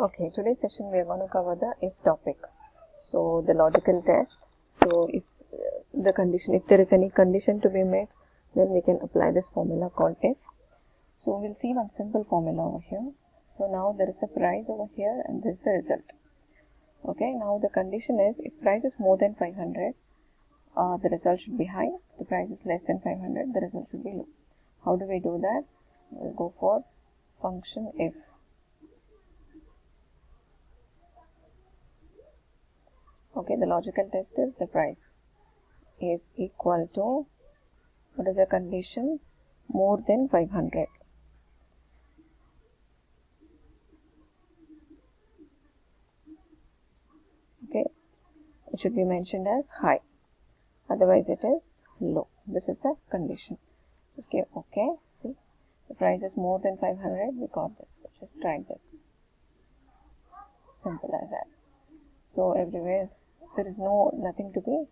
Okay, today's session we are going to cover the if topic. So the logical test. So if if there is any condition to be met, then we can apply this formula called if. So we'll see one simple formula over here. So now there is a price over here and this is the result. Okay, now the condition is if price is more than 500, the result should be high. If the price is less than 500, the result should be low. How do we do that? We'll go for function if. Okay, the logical test is the price is equal to, what is the condition? More than 500. Okay, it should be mentioned as high, otherwise it is low. This is the condition. Just give okay. See, the price is more than 500. We got this. So just drag this. Simple as that. So everywhere there is nothing to be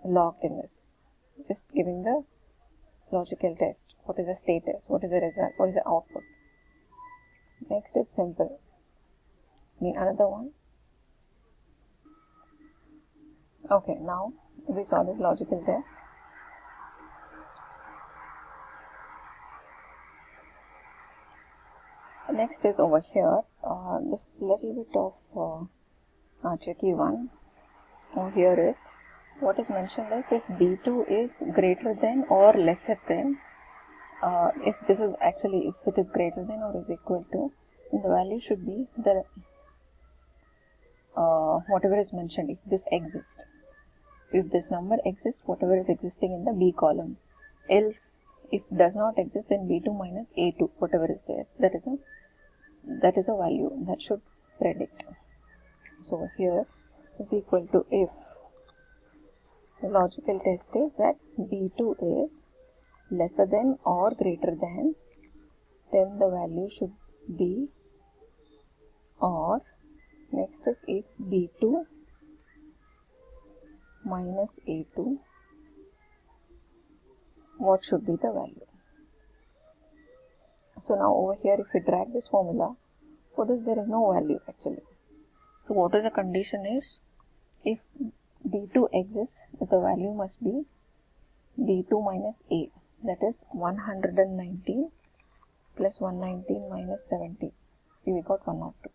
logged in this. Just giving the logical test. What is the status? What is the result? What is the output? Next is simple. Another one. Okay, now we saw this logical test. Next is over here. This is a little bit of a tricky one. Over here is what is mentioned is if B2 is greater than or lesser than, if it is greater than or is equal to, then the value should be the whatever is mentioned. If this exists, if this number exists, whatever is existing in the B column. Else, if does not exist, then B2 minus A2, whatever is there, that is a value that should predict. So here is equal to if the logical test is that B2 is lesser than or greater than, then the value should be or. Next is if B2 minus A2, what should be the value? So now over here, if we drag this formula, for this there is no value actually. So what is the condition is, if B2 exists, the value must be B2 minus A, that is 119 plus 119 minus 70. See, we got 102.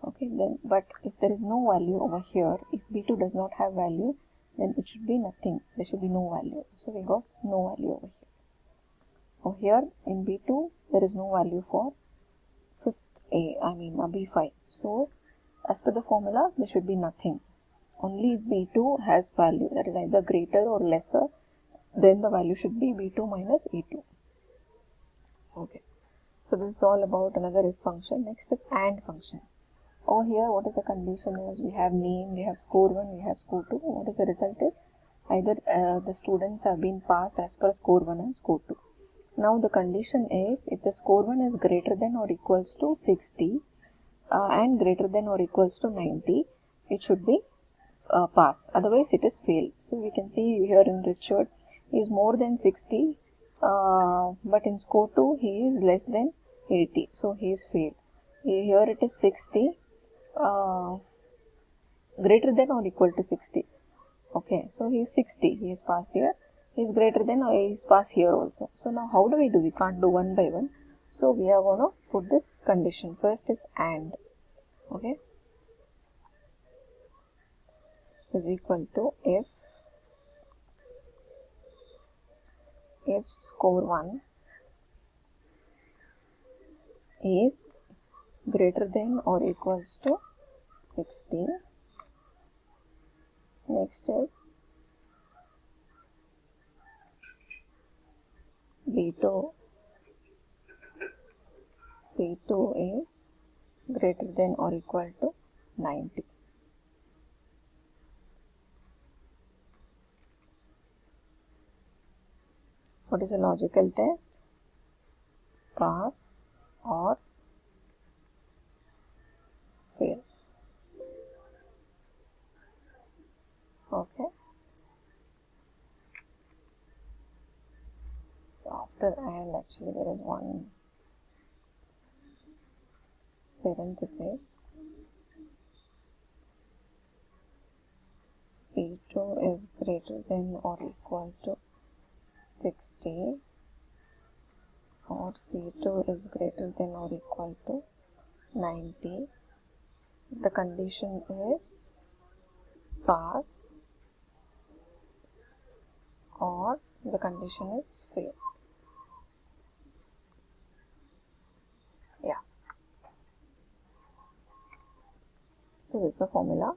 Okay, then, but if there is no value over here, if B2 does not have value, then it should be nothing. There should be no value. So we got no value over here. Over here in B2, there is no value for B5. So as per the formula, there should be nothing. Only if B2 has value, that is either greater or lesser, then the value should be B2 minus A2. Okay. So this is all about another if function. Next is AND function. Over here, what is the condition is, we have name, we have score 1, we have score 2. What is the result is, either the students have been passed as per score 1 and score 2. Now the condition is, if the score 1 is greater than or equals to 60 and greater than or equals to 90, it should be pass, otherwise it is fail. So we can see here in Richard, he is more than 60, but in score 2 he is less than 80, so he is failed. Here it is 60, greater than or equal to 60. Okay, so he is 60, he is passed here. He is greater than or he is passed here also. So now how do we do? We can't do one by one. So we are going to put this condition. First is AND. Okay, is equal to if score 1 is greater than or equals to 60. Next is B2 C2 is greater than or equal to 90. What is a logical test? Pass or fail. Okay. So after AND, actually there is one parenthesis P2 is greater than or equal to 60 or C2 is greater than or equal to 90. The condition is pass or the condition is fail. Yeah. So this is the formula.